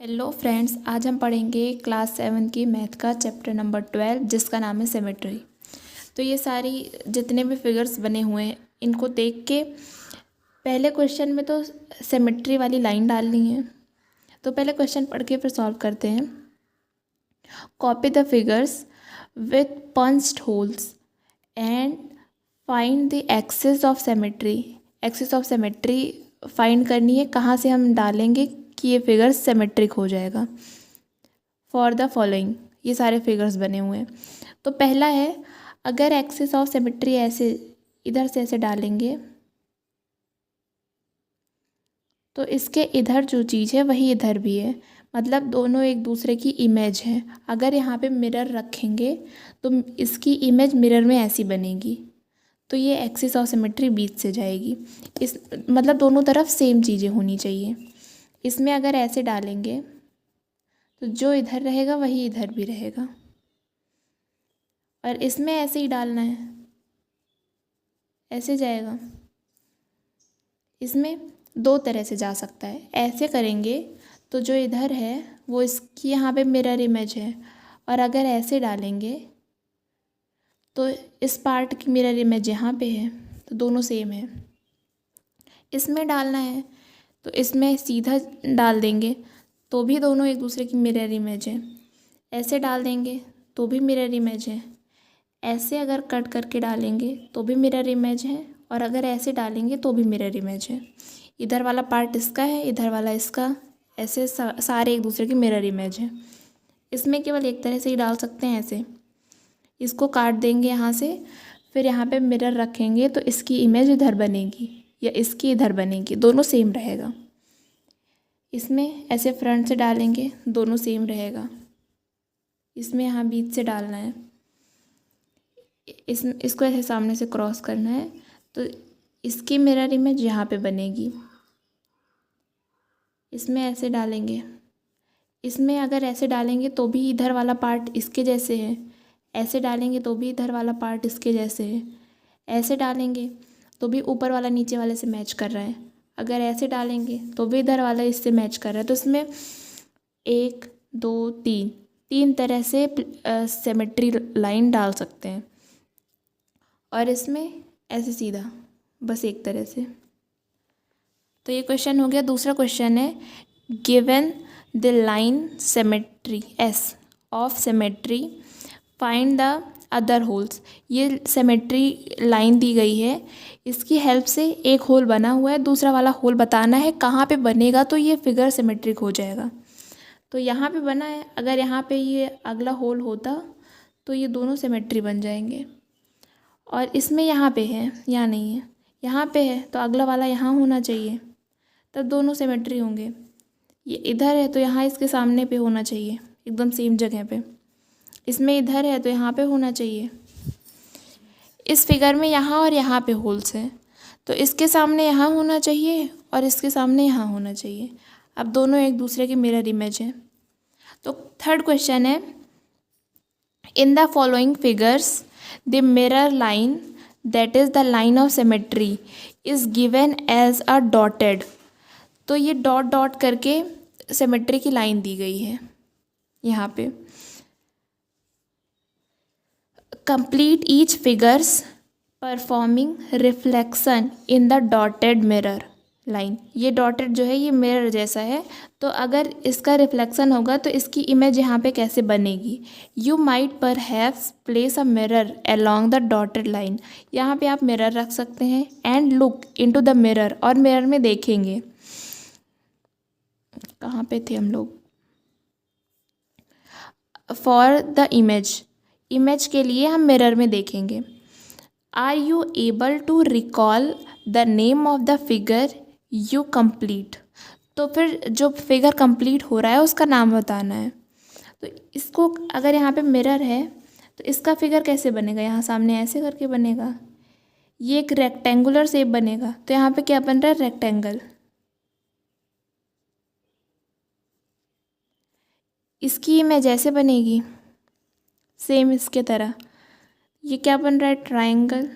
Hello friends, आज हम पढ़ेंगे क्लास 7 की मैथ का चैप्टर नंबर 12 जिसका नाम है सिमेट्री। तो ये सारी जितने भी फिगर्स बने हुए हैं इनको देख के पहले क्वेश्चन में तो सिमेट्री वाली लाइन डालनी है। तो पहले क्वेश्चन पढ़ के फिर सॉल्व करते हैं। Copy the figures with punched holes and find the axis of symmetry. Axis of symmetry find करनी है, कहाँ से हम डालेंगे कि ये फिगर्स सिमेट्रिक हो जाएगा। फॉर द फॉलोइंग, ये सारे फिगर्स बने हुए हैं। तो पहला है, अगर एक्सिस ऑफ सिमेट्री ऐसे इधर से ऐसे डालेंगे तो इसके इधर जो चीज़ है वही इधर भी है, मतलब दोनों एक दूसरे की इमेज है। अगर यहाँ पे मिरर रखेंगे तो इसकी इमेज मिरर में ऐसी बनेगी, तो ये एक्सिस ऑफ सिमेट्री बीच से जाएगी। इस मतलब दोनों तरफ सेम चीज़ें होनी चाहिए। इसमें अगर ऐसे डालेंगे तो जो इधर रहेगा वही इधर भी रहेगा, और इसमें ऐसे ही डालना है, ऐसे जाएगा। इसमें दो तरह से जा सकता है। ऐसे करेंगे तो जो इधर है वो इसकी यहाँ पे मिरर इमेज है, और अगर ऐसे डालेंगे तो इस पार्ट की मिरर इमेज यहाँ पे है, तो दोनों सेम है। इसमें डालना है तो इसमें सीधा डाल देंगे तो भी दोनों एक दूसरे की मिरर इमेज है। ऐसे डाल देंगे तो भी मिरर इमेज है। ऐसे अगर कट करके डालेंगे तो भी मिरर इमेज है, और अगर ऐसे डालेंगे तो भी मिरर इमेज है। इधर वाला पार्ट इसका है, इधर वाला इसका, ऐसे सारे एक दूसरे की मिरर इमेज है। इसमें केवल एक तरह से ही डाल सकते हैं, ऐसे इसको काट देंगे यहाँ से, फिर यहाँ पे मिरर रखेंगे तो इसकी इमेज इधर बनेगी या इसकी इधर बनेगी, दोनों सेम रहेगा। इसमें ऐसे फ्रंट से डालेंगे, दोनों सेम रहेगा। इसमें यहाँ बीच से डालना है, इसको ऐसे सामने से क्रॉस करना है, तो इसकी मिरर इमेज यहाँ पे बनेगी। इसमें ऐसे डालेंगे, इसमें अगर ऐसे डालेंगे तो भी इधर वाला पार्ट इसके जैसे है, ऐसे डालेंगे तो भी इधर वाला पार्ट इसके जैसे है, ऐसे डालेंगे तो भी ऊपर वाला नीचे वाले से मैच कर रहा है, अगर ऐसे डालेंगे तो भी इधर वाला इससे मैच कर रहा है। तो इसमें 1 2 3 तीन तरह से सिमेट्री लाइन डाल सकते हैं, और इसमें ऐसे सीधा बस एक तरह से। तो ये क्वेश्चन हो गया। दूसरा क्वेश्चन है, given the line symmetry S of symmetry find the other holes. ये सिमेट्री लाइन दी गई है, इसकी हेल्प से एक होल बना हुआ है, दूसरा वाला होल बताना है कहाँ पे बनेगा तो ये फिगर सिमेट्रिक हो जाएगा। तो यहाँ पे बना है, अगर यहाँ पे ये अगला होल होता तो ये दोनों सिमेट्री बन जाएंगे। और इसमें यहाँ पे है, यहाँ नहीं है, यहाँ पे है तो अगला वाला यहाँ होना चाहिए, तब दोनों सिमेट्री होंगे। ये इधर है तो यहाँ इसके सामने पे होना चाहिए, एकदम सेम जगह पे। इसमें इधर है तो यहाँ पे होना चाहिए। इस फिगर में यहाँ और यहाँ पे होल्स हैं, तो इसके सामने यहाँ होना चाहिए और इसके सामने यहाँ होना चाहिए। अब दोनों एक दूसरे की मिरर इमेज है। तो थर्ड क्वेश्चन है, in the following figures the mirror line that is the line of symmetry is given as a dotted. तो ये डॉट डॉट करके सिमेट्री की लाइन दी गई है यहाँ पे। Complete each figures performing reflection in the dotted mirror line. ये डॉटेड जो है ये मिरर जैसा है, तो अगर इसका रिफ्लेक्शन होगा तो इसकी इमेज यहाँ पे कैसे बनेगी। You might perhaps place a mirror along the dotted line. यहाँ पे आप मिरर रख सकते हैं and look into the mirror, और मिरर में देखेंगे। कहाँ पे थे हम लोग, फॉर द इमेज के लिए हम मिरर में देखेंगे। Are you able to recall the name of the figure you complete. तो फिर जो फिगर कंप्लीट हो रहा है उसका नाम बताना है। तो इसको अगर यहाँ पे मिरर है तो इसका फिगर कैसे बनेगा, यहाँ सामने ऐसे करके बनेगा। ये एक रेक्टेंगुलर शेप बनेगा, तो यहाँ पे क्या बन रहा है, रेक्टेंगल। इसकी इमेज ऐसे बनेगी सेम इसके तरह। ये क्या बन रहा है, ट्रायंगल।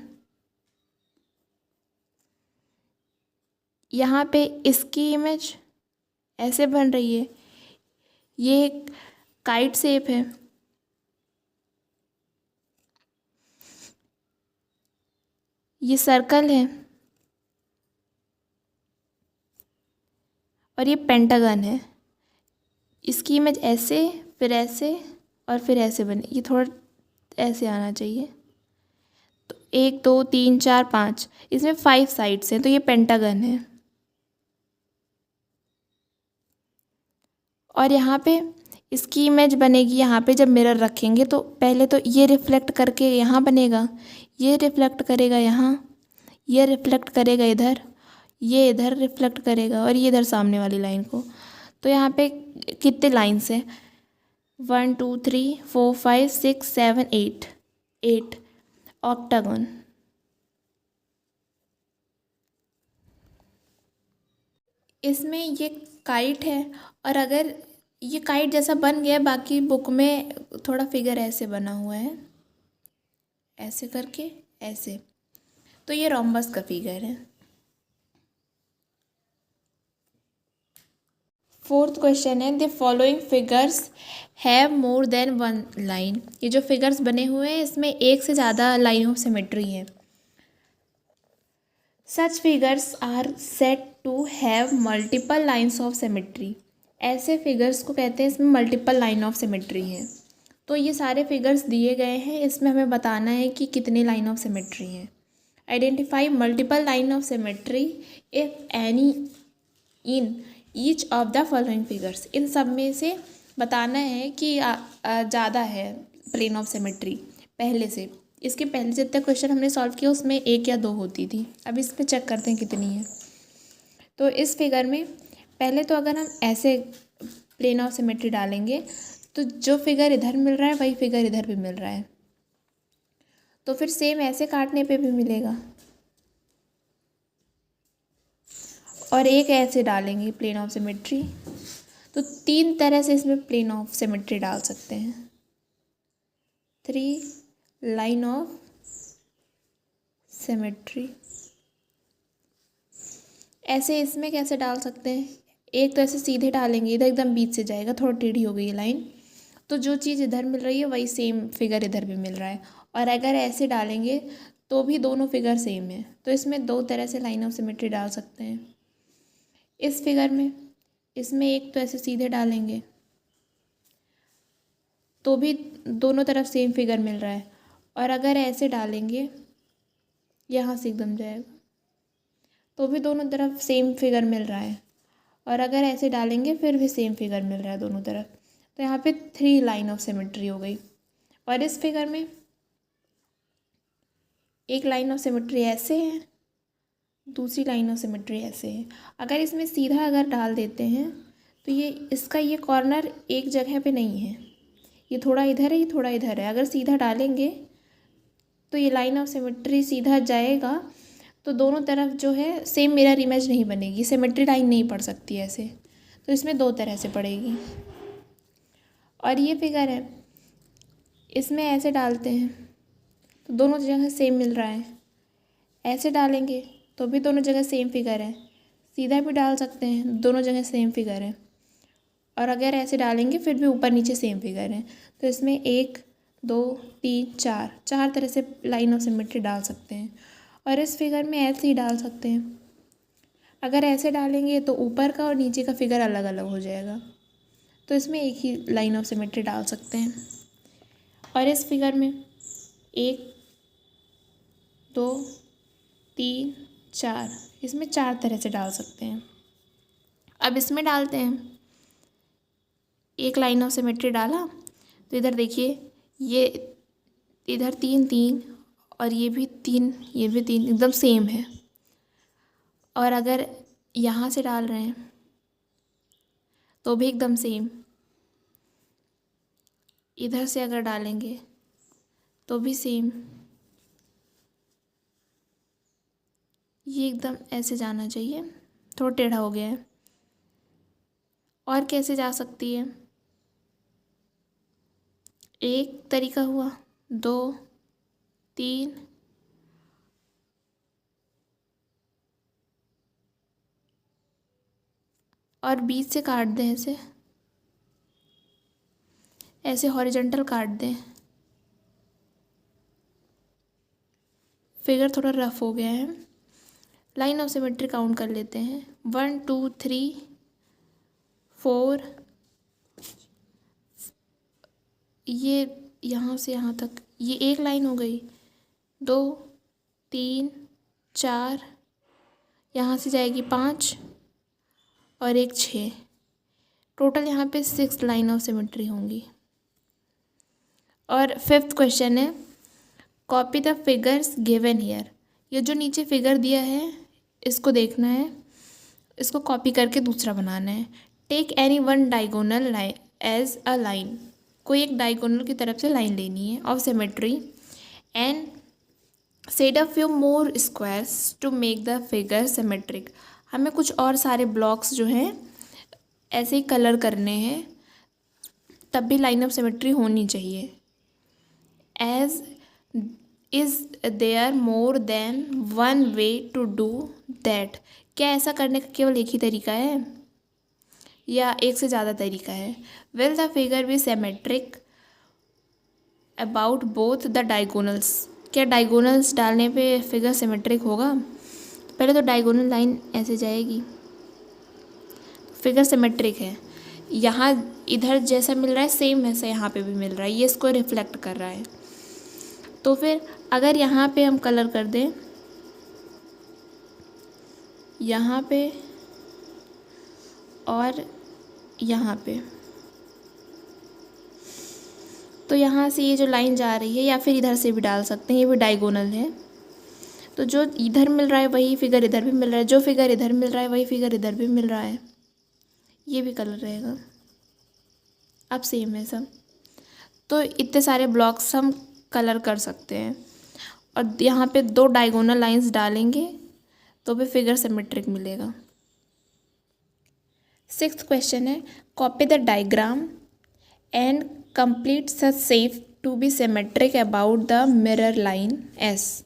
यहाँ पे इसकी इमेज ऐसे बन रही है, ये एक काइट शेप है, ये सर्कल है, और ये पेंटागन है। इसकी इमेज ऐसे, फिर ऐसे, और फिर ऐसे बने। ये थोड़ा ऐसे आना चाहिए। तो 1 2 3 4 5, इसमें 5 साइड्स हैं, तो ये पेंटागन है। और यहाँ पे इसकी इमेज बनेगी, यहाँ पे जब मिरर रखेंगे तो पहले तो ये रिफ्लेक्ट करके यहाँ बनेगा, ये रिफ्लेक्ट करेगा यहाँ, ये रिफ्लेक्ट करेगा इधर, ये इधर रिफ्लेक्ट करेगा, और ये इधर सामने वाली लाइन को। तो यहाँ पे कितने लाइन्स हैं? 1 2 3 4 5 6 7 8, 8 ऑक्टागन। इसमें ये काइट है, और अगर ये काइट जैसा बन गया, बाकी बुक में थोड़ा फिगर ऐसे बना हुआ है, ऐसे करके ऐसे, तो ये रोम्बस का फिगर है। फोर्थ क्वेश्चन है, the following figures have more than one line. ये जो फिगर्स बने हुए हैं इसमें एक से ज़्यादा लाइन ऑफ सिमेट्री है। Such figures are said to have multiple lines of symmetry. ऐसे फिगर्स को कहते हैं इसमें मल्टीपल लाइन ऑफ सिमेट्री है। तो ये सारे फिगर्स दिए गए हैं, इसमें हमें बताना है कि कितने लाइन ऑफ सिमेट्री हैं। Identify multiple line of symmetry if any in each of the following figures. इन सब में से बताना है कि ज़्यादा है प्लेन ऑफ सिमेट्री पहले से। इसके पहले जितने क्वेश्चन हमने सॉल्व किया उसमें 1 या 2 होती थी। अब इस पे चेक करते हैं कितनी है। तो इस फिगर में पहले तो अगर हम ऐसे प्लेन ऑफ सिमेट्री डालेंगे तो जो फिगर इधर मिल रहा है वही फिगर इधर भी मिल रहा है, तो फिर सेम ऐसे काटने पे भी मिलेगा। और एक ऐसे डालेंगे प्लेन ऑफ सिमेट्री, तो 3 तरह से इसमें प्लेन ऑफ सिमेट्री डाल सकते हैं। 3 लाइन ऑफ सिमेट्री। ऐसे इसमें कैसे डाल सकते हैं? एक तो ऐसे सीधे डालेंगे, इधर एकदम बीच से जाएगा, थोड़ा टेढ़ी हो गई ये लाइन, तो जो चीज़ इधर मिल रही है वही सेम फिगर इधर भी मिल रहा है। और अगर ऐसे डालेंगे तो भी दोनों फिगर सेम है, तो इसमें 2 तरह से लाइन ऑफ सिमेट्री डाल सकते हैं। इस फिगर में इसमें एक तो ऐसे सीधे डालेंगे तो भी दोनों तरफ सेम फिगर मिल रहा है, और अगर ऐसे डालेंगे यहाँ से एकदम जाएगा तो भी दोनों तरफ सेम फिगर मिल रहा है, और अगर ऐसे डालेंगे फिर भी सेम फिगर मिल रहा है दोनों तरफ। तो यहाँ पे 3 लाइन ऑफ सिमेट्री हो गई। और इस फिगर में एक लाइन ऑफ सिमेट्री ऐसे है, दूसरी लाइन ऑफ सिमेट्री ऐसे है। अगर इसमें सीधा अगर डाल देते हैं तो ये इसका ये कॉर्नर एक जगह पे नहीं है, ये थोड़ा इधर है, ये थोड़ा इधर है। अगर सीधा डालेंगे तो ये लाइन ऑफ सिमेट्री सीधा जाएगा, तो दोनों तरफ जो है सेम मिरर इमेज नहीं बनेगी, सिमेट्री लाइन नहीं पड़ सकती ऐसे, तो इसमें 2 तरह से पड़ेगी। और ये फिगर है, इसमें ऐसे डालते हैं तो दोनों जगह सेम मिल रहा है, ऐसे डालेंगे तो भी दोनों जगह सेम फिगर है, सीधा भी डाल सकते हैं, दोनों जगह सेम फिगर है, और अगर ऐसे डालेंगे फिर भी ऊपर नीचे सेम फिगर है। तो इसमें 1 2 3 4 4 तरह से लाइन ऑफ सिमेट्री डाल सकते हैं। और इस फिगर में ऐसे ही डाल सकते हैं। अगर ऐसे डालेंगे तो ऊपर का और नीचे का फिगर अलग अलग हो जाएगा, तो इसमें एक ही लाइन ऑफ सिमेट्री डाल सकते हैं। और इस फिगर में 1 2 3 4, इसमें 4 तरह से डाल सकते हैं। अब इसमें डालते हैं, एक लाइन ऑफ सिमेट्री डाला तो इधर देखिए, ये इधर 3 3 और ये भी 3, ये भी 3, एकदम सेम है। और अगर यहाँ से डाल रहे हैं तो भी एकदम सेम, इधर से अगर डालेंगे तो भी सेम, ये एकदम ऐसे जाना चाहिए, थोड़ा टेढ़ा हो गया है। और कैसे जा सकती है? एक तरीका हुआ, 2 3, और बीच से काट दें ऐसे, ऐसे हॉरिजॉन्टल काट दें। फिगर थोड़ा रफ हो गया है। लाइन ऑफ सिमेट्री काउंट कर लेते हैं। 1 2 3 4, ये यहाँ से यहाँ तक ये एक लाइन हो गई। 2 3 4, यहाँ से जाएगी 5 और एक 6। टोटल यहाँ पे 6 लाइन ऑफ सिमेट्री होंगी। और 5th क्वेश्चन है, copy the figures given here. ये जो नीचे फिगर दिया है इसको देखना है, इसको कॉपी करके दूसरा बनाना है। Take any one diagonal line as a line. कोई एक डायगोनल की तरफ से लाइन लेनी है of symmetry and set a few more squares to make the figure symmetric. हमें कुछ और सारे ब्लॉक्स जो हैं ऐसे ही कलर करने हैं, तब भी लाइन ऑफ सिमेट्री होनी चाहिए। As is there more than one way to do that. क्या ऐसा करने का केवल एक ही तरीका है या एक से ज़्यादा तरीका है? Will the figure be symmetric about both the diagonals. क्या डायगोनल्स डालने पे फिगर सिमेट्रिक होगा? पहले तो डायगोनल लाइन ऐसे जाएगी, फिगर सिमेट्रिक है। यहाँ इधर जैसा मिल रहा है सेम वैसा यहाँ पे भी मिल रहा है, ये इसको रिफ्लेक्ट कर रहा है। तो फिर अगर यहाँ पे हम कलर कर दें, यहाँ पे और यहाँ पे, तो यहाँ से ये जो लाइन जा रही है, या फिर इधर से भी डाल सकते हैं, ये भी डायगोनल है। तो जो इधर मिल रहा है वही फिगर इधर भी मिल रहा है, जो फिगर इधर मिल रहा है वही फिगर इधर भी मिल रहा है। ये भी कलर रहेगा, अब सेम है सब। तो इतने सारे ब्लॉक्स हम कलर कर सकते हैं और यहाँ पे 2 डायगोनल लाइंस डालेंगे तो भी फिगर सिमेट्रिक मिलेगा। 6th क्वेश्चन है, copy the diagram and complete such shape to be symmetric about the mirror line s.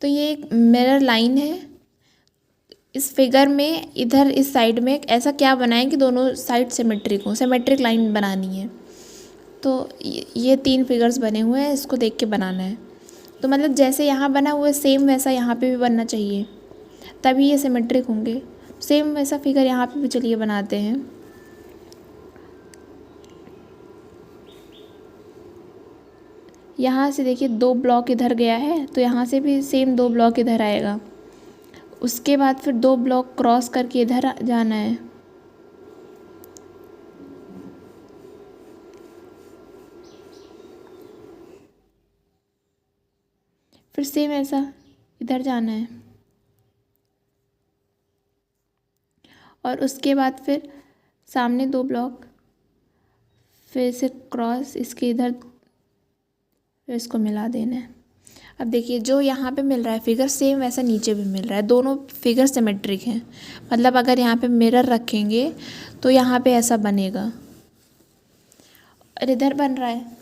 तो ये एक मिरर लाइन है, इस फिगर में इधर इस साइड में ऐसा क्या बनाएं कि दोनों साइड सिमेट्रिक हो, सिमेट्रिक लाइन बनानी है। तो ये 3 फिगर्स बने हुए हैं, इसको देख के बनाना है। तो मतलब जैसे यहाँ बना हुआ है सेम वैसा यहाँ पे भी बनना चाहिए, तभी ये सिमेट्रिक होंगे। सेम वैसा फिगर यहाँ पे भी चलिए बनाते हैं। यहाँ से देखिए 2 ब्लॉक इधर गया है, तो यहाँ से भी सेम 2 ब्लॉक इधर आएगा। उसके बाद फिर 2 ब्लॉक क्रॉस करके इधर जाना है। फिर सेम ऐसा इधर जाना है और उसके बाद फिर सामने 2 ब्लॉक, फिर से क्रॉस इसके इधर, फिर इसको मिला देना है। अब देखिए जो यहाँ पे मिल रहा है फिगर सेम वैसा नीचे भी मिल रहा है, दोनों फिगर सिमेट्रिक हैं। मतलब अगर यहाँ पे मिरर रखेंगे तो यहाँ पे ऐसा बनेगा और इधर बन रहा है,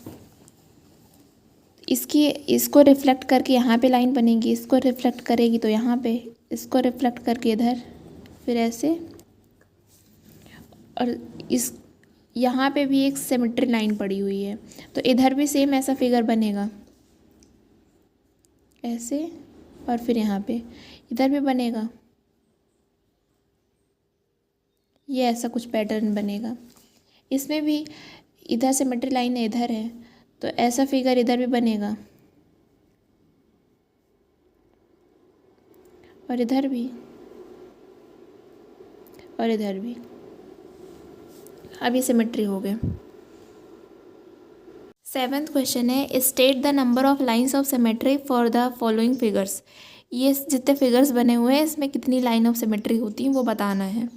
इसको रिफ्लेक्ट करके यहाँ पे लाइन बनेगी, इसको रिफ्लेक्ट करेगी तो यहाँ पे, इसको रिफ्लेक्ट करके इधर, फिर ऐसे, और इस यहाँ पे भी एक सिमेट्री लाइन पड़ी हुई है, तो इधर भी सेम ऐसा फिगर बनेगा ऐसे, और फिर यहाँ पे इधर भी बनेगा, ये ऐसा कुछ पैटर्न बनेगा। इसमें भी इधर सिमेट्री लाइन इधर है, तो ऐसा फिगर इधर भी बनेगा और इधर भी और इधर भी। अब ये सिमेट्री हो गए। 7th क्वेश्चन है, state the number of lines of symmetry for the following figures. ये जितने फिगर्स बने हुए हैं इसमें कितनी लाइन ऑफ सिमेट्री होती हैं वो बताना है।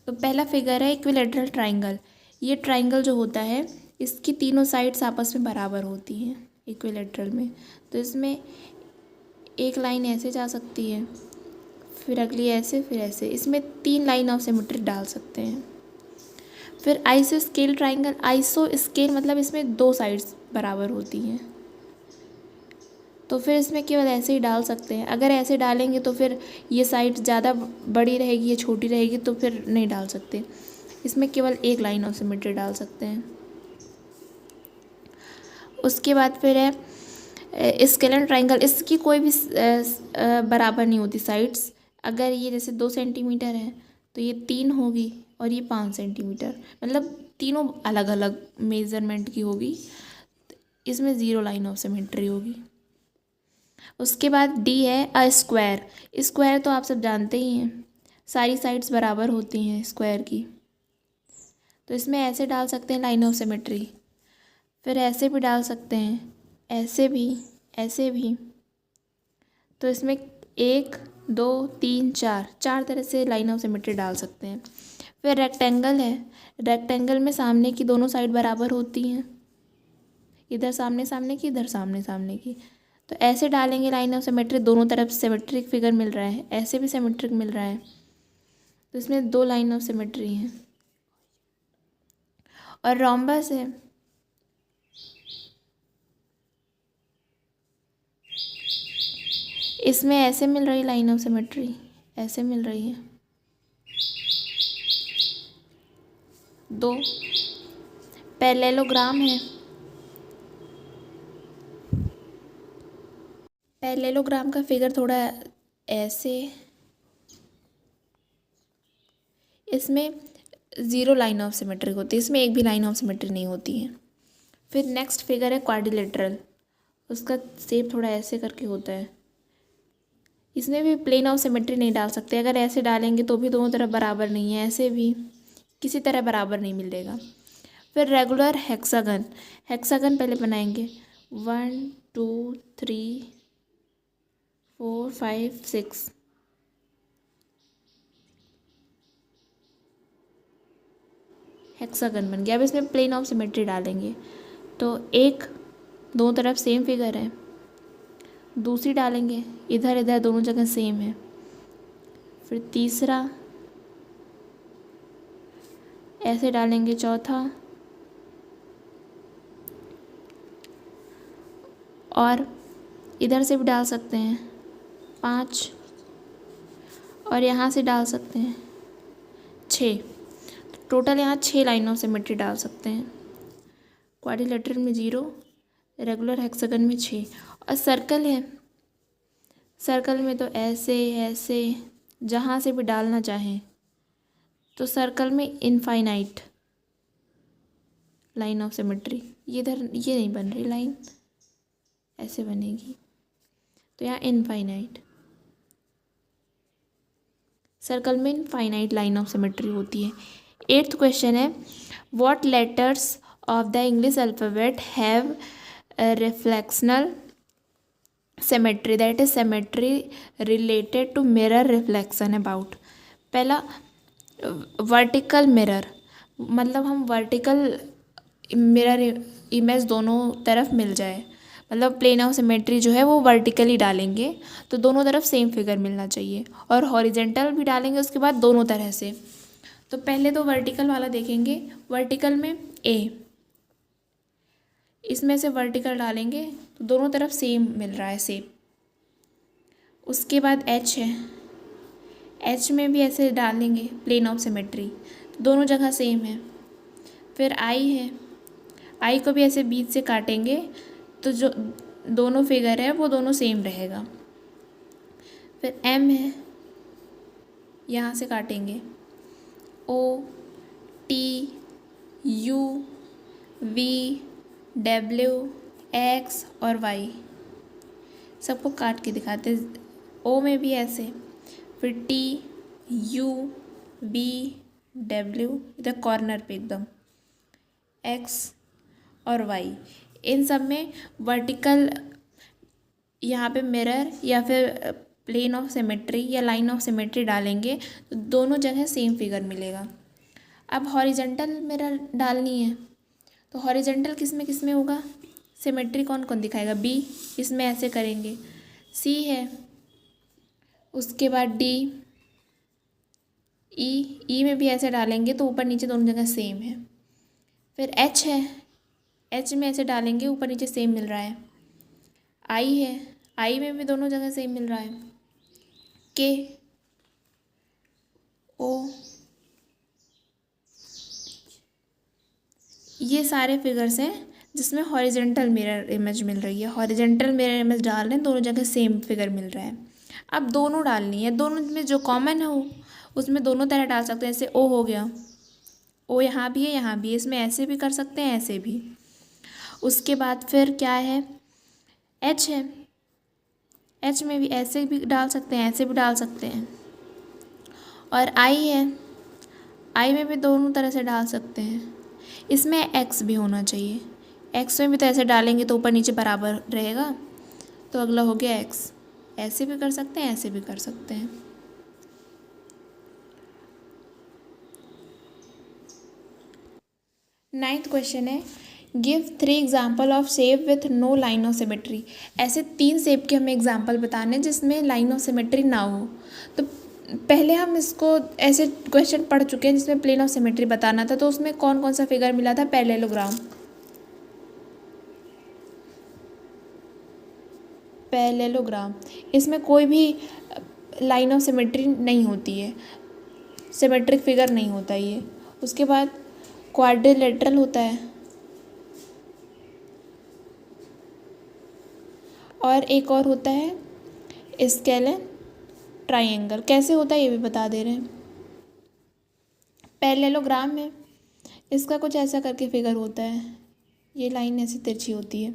तो पहला फिगर है इक्विलैटरल ट्राइंगल। ये ट्राइंगल जो होता है इसकी तीनों साइड्स आपस में बराबर होती हैं इक्विलैटरल में। तो इसमें एक लाइन ऐसे जा सकती है, फिर अगली ऐसे, फिर ऐसे। इसमें 3 लाइन ऑफ सिमेट्री डाल सकते हैं। फिर iso scale triangle. Iso scale मतलब इसमें 2 साइड्स बराबर होती हैं, तो फिर इसमें केवल ऐसे ही डाल सकते हैं। अगर ऐसे डालेंगे तो फिर ये साइड ज़्यादा बड़ी रहेगी, ये छोटी रहेगी, तो फिर नहीं डाल सकते। इसमें केवल एक लाइन ऑफ सिमेट्री डाल सकते हैं। उसके बाद फिर है स्केलेन ट्राइंगल। इसकी कोई भी बराबर नहीं होती साइड्स। अगर ये जैसे 2 सेंटीमीटर है तो ये 3 होगी और ये 5 सेंटीमीटर, मतलब तीनों अलग अलग मेज़रमेंट की होगी। इसमें 0 लाइन ऑफ सिमेट्री होगी। उसके बाद डी है अ स्क्वायर। स्क्वायर तो आप सब जानते ही हैं, सारी साइड्स बराबर होती हैं स्क्वायर की। तो इसमें ऐसे डाल सकते हैं लाइन ऑफ सिमेट्री, फिर ऐसे भी डाल सकते हैं, ऐसे भी, ऐसे भी। तो इसमें 1 2 3 4 4 तरह से लाइन ऑफ सिमेट्री डाल सकते हैं। फिर रेक्टेंगल है। रेक्टेंगल में सामने की दोनों साइड बराबर होती हैं, इधर सामने सामने की, इधर सामने सामने की। तो ऐसे डालेंगे लाइन ऑफ सिमेट्री, दोनों तरफ सिमेट्रिक फिगर मिल रहा है, ऐसे भी सिमेट्रिक मिल रहा है। तो इसमें 2 लाइन ऑफ सिमेट्री हैं। और रोम्बस है। इसमें ऐसे मिल रही लाइन ऑफ सिमेट्री, ऐसे मिल रही है 2। पैरेललोग्राम है। पैरेललोग्राम का फिगर थोड़ा ऐसे, इसमें 0 लाइन ऑफ सिमेट्री होती है, इसमें एक भी लाइन ऑफ सिमेट्री नहीं होती है। फिर नेक्स्ट फिगर है क्वाड्रिलेटरल। उसका शेप थोड़ा ऐसे करके होता है। इसमें भी प्लेन ऑफ सिमेट्री नहीं डाल सकते, अगर ऐसे डालेंगे तो भी दोनों तरफ बराबर नहीं है, ऐसे भी किसी तरह बराबर नहीं मिलेगा। फिर रेगुलर हेक्सागन। हेक्सागन पहले बनाएंगे 1 2 3 4 5 6। हेक्सागन बन गया। अब इसमें प्लेन ऑफ सिमेट्री डालेंगे, तो एक दोनों तरफ सेम फिगर है, दूसरी डालेंगे इधर इधर दोनों जगह सेम है। फिर तीसरा ऐसे डालेंगे, चौथा, और इधर से भी डाल सकते हैं 5, और यहाँ से डाल सकते हैं 6। टोटल यहाँ 6 लाइन ऑफ सिमेट्री डाल सकते हैं। क्वाड्रिलेटरल में 0, रेगुलर हेक्सागन में 6। और सर्कल है। सर्कल में तो ऐसे ऐसे जहाँ से भी डालना चाहें। तो सर्कल में इनफाइनाइट लाइन ऑफ सिमेट्री। ये इधर ये नहीं बन रही लाइन, ऐसे बनेगी, तो यहाँ इनफाइनाइट। सर्कल में इनफाइनाइट लाइन ऑफ सिमेट्री होती है। 8th क्वेश्चन है what letters of the English alphabet have reflectional symmetry that is symmetry related to mirror reflection about. पहला वर्टिकल मिरर, मतलब हम वर्टिकल मिरर इमेज दोनों तरफ मिल जाए, मतलब प्लेन ऑफ सिमेट्री जो है वो वर्टिकली डालेंगे तो दोनों तरफ सेम फिगर मिलना चाहिए, और हॉरिजेंटल भी डालेंगे उसके बाद दोनों तरह से। तो पहले तो वर्टिकल वाला देखेंगे। वर्टिकल में ए, इसमें से वर्टिकल डालेंगे तो दोनों तरफ सेम मिल रहा है शेप। उसके बाद एच है। एच में भी ऐसे डालेंगे प्लेन ऑफ सिमेट्री, दोनों जगह सेम है। फिर आई है। आई को भी ऐसे बीच से काटेंगे तो जो दोनों फिगर है वो दोनों सेम रहेगा। फिर एम है, यहाँ से काटेंगे। O, T, U, V, W, X और वाई सबको काट के दिखाते। ओ में भी ऐसे, फिर टी, यू, वी, डब्ल्यू, इधर कॉर्नर पे एकदम, एक्स और वाई। इन सब में वर्टिकल यहाँ पे मिरर या फिर प्लेन ऑफ सिमेट्री या लाइन ऑफ सिमेट्री डालेंगे तो दोनों जगह सेम फिगर मिलेगा। अब हॉरिजेंटल मिरर डालनी है तो हॉरिजेंटल किस में होगा, सिमेट्री कौन कौन दिखाएगा, बी, इसमें ऐसे करेंगे। सी है, उसके बाद डी, ई में भी ऐसे डालेंगे तो ऊपर नीचे दोनों जगह सेम है। फिर एच है, एच में ऐसे डालेंगे ऊपर नीचे सेम मिल रहा है। आई है, आई में भी दोनों जगह सेम मिल रहा है। के, ओ, ये सारे फिगर्स हैं जिसमें हॉरिजेंटल मिरर इमेज मिल रही है, हॉरिजेंटल मिरर इमेज डाल रहे हैं, दोनों जगह सेम फिगर मिल रहा है। अब दोनों डालनी है, दोनों में जो कॉमन है वो उसमें दोनों तरह डाल सकते हैं। जैसे ओ हो गया, ओ यहाँ भी है यहाँ भी है, इसमें ऐसे भी कर सकते हैं ऐसे भी। उसके बाद फिर क्या है, एच है, एच में भी ऐसे भी डाल सकते हैं ऐसे भी डाल सकते हैं। और आई है, आई में भी दोनों तरह से डाल सकते हैं। इसमें एक्स भी होना चाहिए, एक्स में भी तो ऐसे डालेंगे तो ऊपर नीचे बराबर रहेगा, तो अगला हो गया एक्स। ऐसे भी कर सकते हैं ऐसे भी कर सकते हैं। नाइन्थ क्वेश्चन है, give 3 example of shape with no line of symmetry. ऐसे 3 शेप के हमें एग्जाम्पल बताने जिसमें लाइन ऑफ सिमेट्री ना हो। तो पहले हम इसको ऐसे क्वेश्चन पढ़ चुके हैं जिसमें प्लेन ऑफ सिमेट्री बताना था, तो उसमें कौन कौन सा फिगर मिला था, पैरेललोग्राम, पैरेललोग्राम। इसमें कोई भी लाइन ऑफ सिमेट्री नहीं होती है, सिमेट्रिक फिगर नहीं होता ये। उसके बाद क्वाड्रिलेटरल होता है, और एक और होता है स्केलेन ट्राइंगल। कैसे होता है ये भी बता दे रहे हैं। पैरेललोग्राम में इसका कुछ ऐसा करके फिगर होता है, ये लाइन ऐसी तिरछी होती है,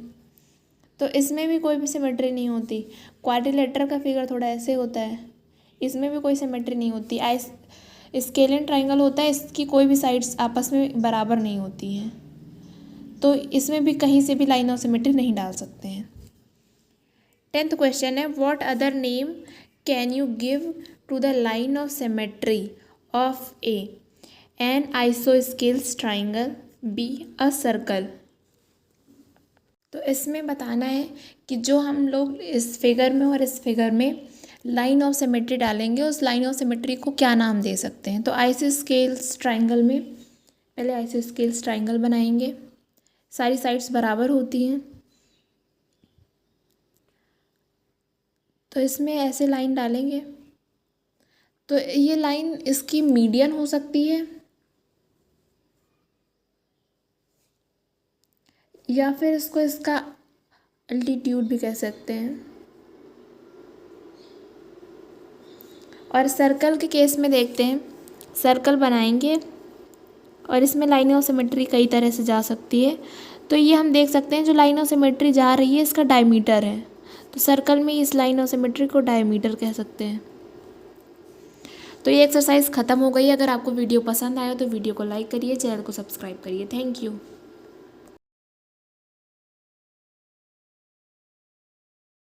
तो इसमें भी कोई भी सिमेट्री नहीं होती। क्वाड्रिलेटरल का फिगर थोड़ा ऐसे होता है, इसमें भी कोई सिमेट्री नहीं होती। स्केलेन ट्राइंगल होता है, इसकी कोई भी साइड्स आपस में बराबर नहीं होती हैं, तो इसमें भी कहीं से भी लाइन ऑफ सिमेट्री नहीं डाल सकते हैं। 10th क्वेश्चन है, what other name can you give to the line of symmetry of a an isosceles triangle, b a circle. तो इसमें बताना है कि जो हम लोग इस फिगर में और इस फिगर में लाइन ऑफ सिमेट्री डालेंगे उस लाइन ऑफ सिमेट्री को क्या नाम दे सकते हैं। तो आइसोस्केल्स ट्राइंगल में पहले आइसोस्केल्स ट्राइंगल बनाएंगे, सारी साइड्स बराबर होती हैं, तो इसमें ऐसे लाइन डालेंगे, तो ये लाइन इसकी मीडियन हो सकती है या फिर इसको इसका अल्टीट्यूड भी कह सकते हैं। और सर्कल के केस में देखते हैं, सर्कल बनाएंगे और इसमें लाइन ऑफ सिमेट्री कई तरह से जा सकती है, तो ये हम देख सकते हैं जो लाइन ऑफ सिमेट्री जा रही है इसका डायमीटर है, तो सर्कल में इस लाइन ऑफ सिमेट्री को डायमीटर कह सकते हैं। तो ये एक्सरसाइज ख़त्म हो गई। अगर आपको वीडियो पसंद आया तो वीडियो को लाइक करिए, चैनल को सब्सक्राइब करिए। Thank you.